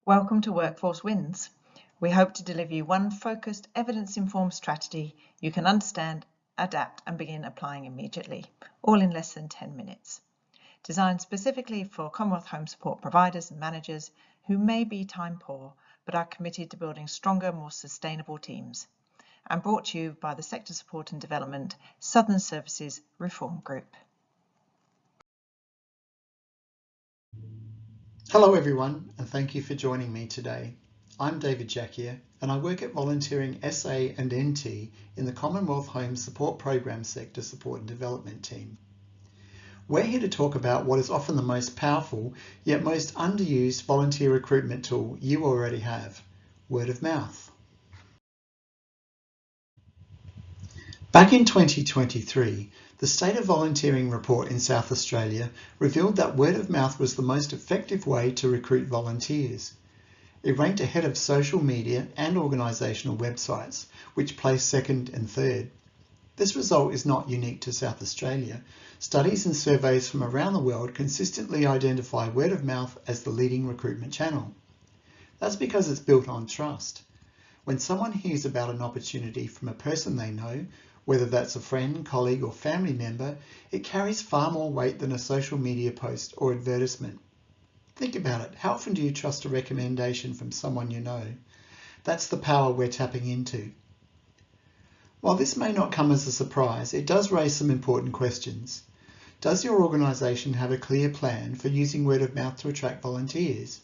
Welcome to Workforce Wins. We hope to deliver you one focused, evidence-informed strategy you can understand, adapt and begin applying immediately, all in less than 10 minutes. Designed specifically for Commonwealth Home Support providers and managers who may be time poor but are committed to building stronger, more sustainable teams. And brought to you by the Sector Support and Development Southern Services Reform Group. Hello everyone, and thank you for joining me today. I'm David Jacquier, and I work at Volunteering SA and NT in the Commonwealth Home Support Program Sector Support and Development team. We're here to talk about what is often the most powerful yet most underused volunteer recruitment tool you already have, word of mouth. Back in 2023, the State of Volunteering report in South Australia revealed that word of mouth was the most effective way to recruit volunteers. It ranked ahead of social media and organisational websites, which placed second and third. This result is not unique to South Australia. Studies and surveys from around the world consistently identify word of mouth as the leading recruitment channel. That's because it's built on trust. When someone hears about an opportunity from a person they know, whether that's a friend, colleague or family member, it carries far more weight than a social media post or advertisement. Think about it. How often do you trust a recommendation from someone you know? That's the power we're tapping into. While this may not come as a surprise, it does raise some important questions. Does your organisation have a clear plan for using word of mouth to attract volunteers?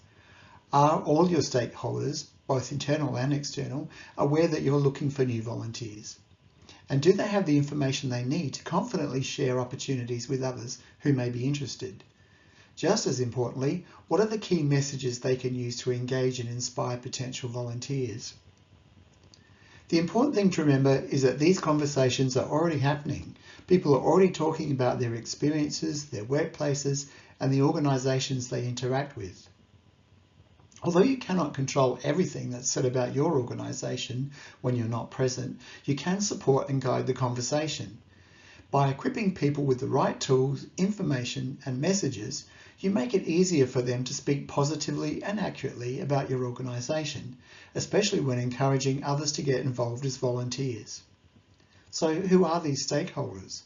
Are all your stakeholders, both internal and external, aware that you're looking for new volunteers? And do they have the information they need to confidently share opportunities with others who may be interested? Just as importantly, what are the key messages they can use to engage and inspire potential volunteers? The important thing to remember is that these conversations are already happening. People are already talking about their experiences, their workplaces, and the organisations they interact with. Although you cannot control everything that's said about your organisation when you're not present, you can support and guide the conversation. By equipping people with the right tools, information and messages, you make it easier for them to speak positively and accurately about your organisation, especially when encouraging others to get involved as volunteers. So who are these stakeholders?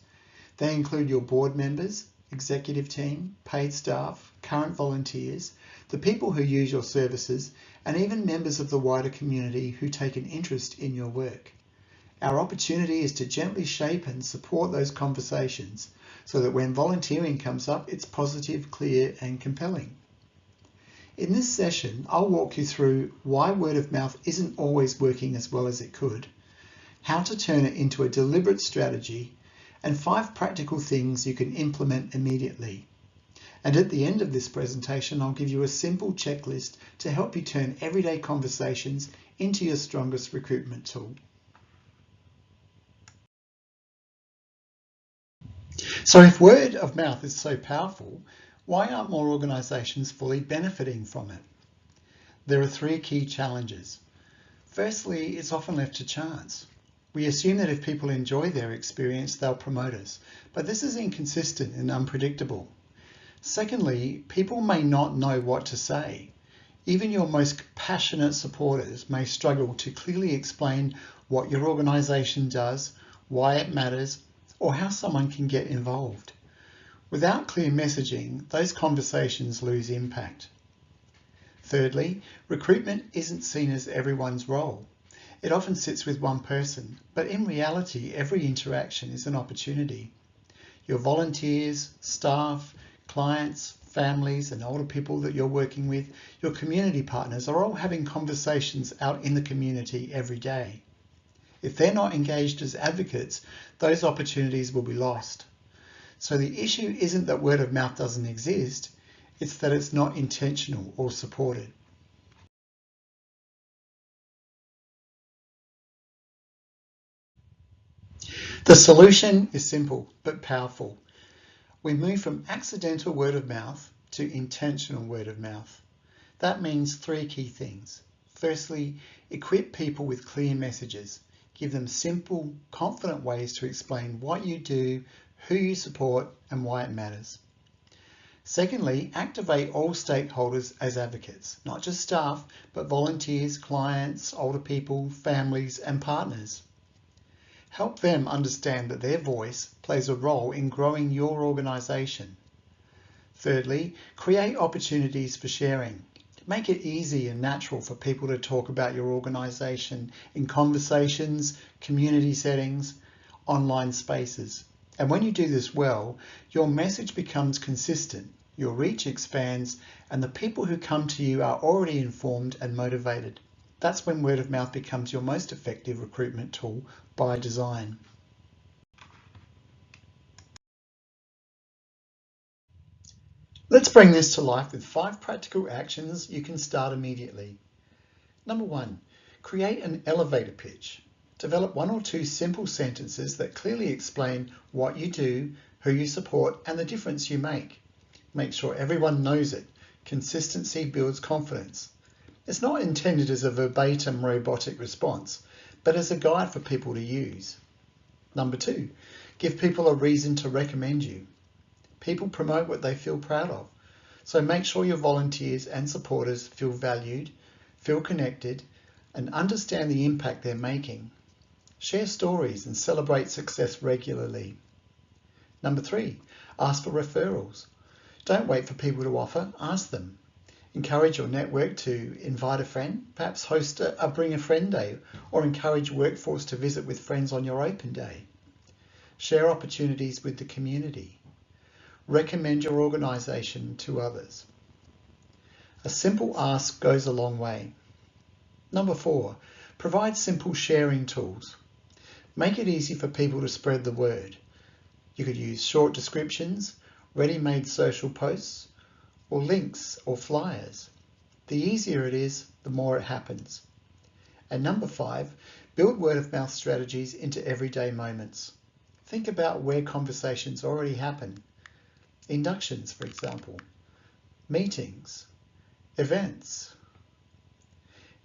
They include your board members, executive team, paid staff, current volunteers, the people who use your services, and even members of the wider community who take an interest in your work. Our opportunity is to gently shape and support those conversations so that when volunteering comes up, it's positive, clear, and compelling. In this session, I'll walk you through why word of mouth isn't always working as well as it could, how to turn it into a deliberate strategy, and 5 practical things you can implement immediately. And at the end of this presentation, I'll give you a simple checklist to help you turn everyday conversations into your strongest recruitment tool. So if word of mouth is so powerful, why aren't more organisations fully benefiting from it? There are 3 key challenges. Firstly, it's often left to chance. We assume that if people enjoy their experience, they'll promote us, but this is inconsistent and unpredictable. Secondly, people may not know what to say. Even your most passionate supporters may struggle to clearly explain what your organisation does, why it matters, or how someone can get involved. Without clear messaging, those conversations lose impact. Thirdly, recruitment isn't seen as everyone's role. It often sits with one person, but in reality, every interaction is an opportunity. Your volunteers, staff, clients, families, and older people that you're working with, your community partners are all having conversations out in the community every day. If they're not engaged as advocates, those opportunities will be lost. So the issue isn't that word of mouth doesn't exist, it's that it's not intentional or supported. The solution is simple but powerful. We move from accidental word of mouth to intentional word of mouth. That means 3 key things. Firstly, equip people with clear messages. Give them simple, confident ways to explain what you do, who you support, and why it matters. Secondly, activate all stakeholders as advocates, not just staff, but volunteers, clients, older people, families, and partners. Help them understand that their voice plays a role in growing your organisation. Thirdly, create opportunities for sharing. Make it easy and natural for people to talk about your organisation in conversations, community settings, online spaces. And when you do this well, your message becomes consistent, your reach expands, and the people who come to you are already informed and motivated. That's when word of mouth becomes your most effective recruitment tool by design. Let's bring this to life with 5 practical actions you can start immediately. Number 1, create an elevator pitch. Develop 1 or 2 simple sentences that clearly explain what you do, who you support, and the difference you make. Make sure everyone knows it. Consistency builds confidence. It's not intended as a verbatim robotic response, but as a guide for people to use. Number 2, give people a reason to recommend you. People promote what they feel proud of. So make sure your volunteers and supporters feel valued, feel connected, and understand the impact they're making. Share stories and celebrate success regularly. Number 3, ask for referrals. Don't wait for people to offer, ask them. Encourage your network to invite a friend, perhaps host a Bring a Friend Day, or encourage workforce to visit with friends on your open day. Share opportunities with the community. Recommend your organisation to others. A simple ask goes a long way. Number 4, provide simple sharing tools. Make it easy for people to spread the word. You could use short descriptions, ready-made social posts, or links or flyers. The easier it is, the more it happens. And number 5, build word-of-mouth strategies into everyday moments. Think about where conversations already happen. Inductions, for example, meetings, events,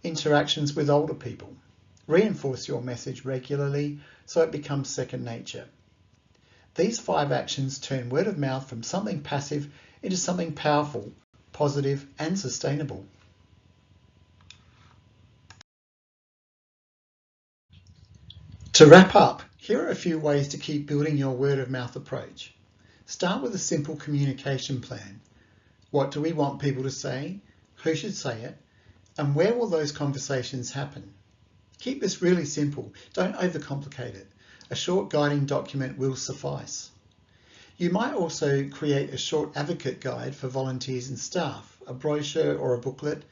interactions with older people. Reinforce your message regularly so it becomes second nature. These 5 actions turn word of mouth from something passive into something powerful, positive, and sustainable. To wrap up, here are a few ways to keep building your word of mouth approach. Start with a simple communication plan. What do we want people to say? Who should say it? And where will those conversations happen? Keep this really simple. Don't overcomplicate it. A short guiding document will suffice. You might also create a short advocate guide for volunteers and staff, a brochure or a booklet.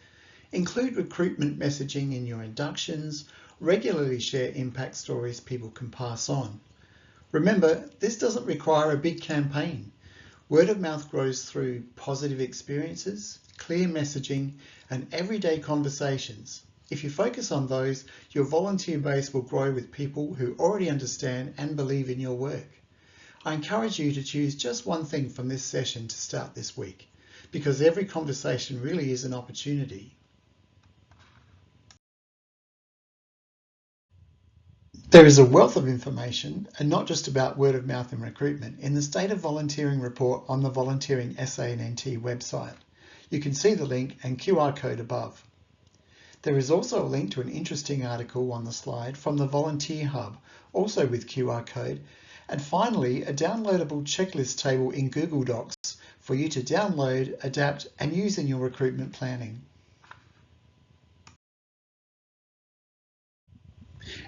Include recruitment messaging in your inductions. Regularly share impact stories people can pass on. Remember, this doesn't require a big campaign. Word of mouth grows through positive experiences, clear messaging, and everyday conversations. If you focus on those, your volunteer base will grow with people who already understand and believe in your work. I encourage you to choose just one thing from this session to start this week, because every conversation really is an opportunity. There is a wealth of information, and not just about word of mouth in recruitment, in the State of Volunteering report on the Volunteering SA&NT website. You can see the link and QR code above. There is also a link to an interesting article on the slide from the Volunteer Hub, also with QR code, and finally a downloadable checklist table in Google Docs for you to download, adapt and use in your recruitment planning.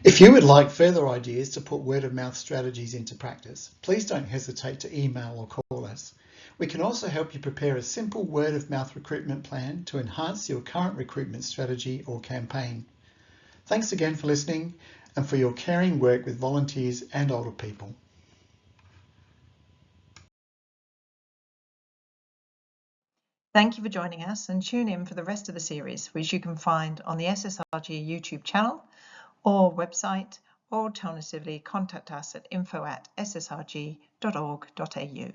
If you would like further ideas to put word of mouth strategies into practice, please don't hesitate to email or call us. We can also help you prepare a simple word of mouth recruitment plan to enhance your current recruitment strategy or campaign. Thanks again for listening and for your caring work with volunteers and older people. Thank you for joining us, and tune in for the rest of the series, which you can find on the SSRG YouTube channel or website, or alternatively contact us at info@ssrg.org.au.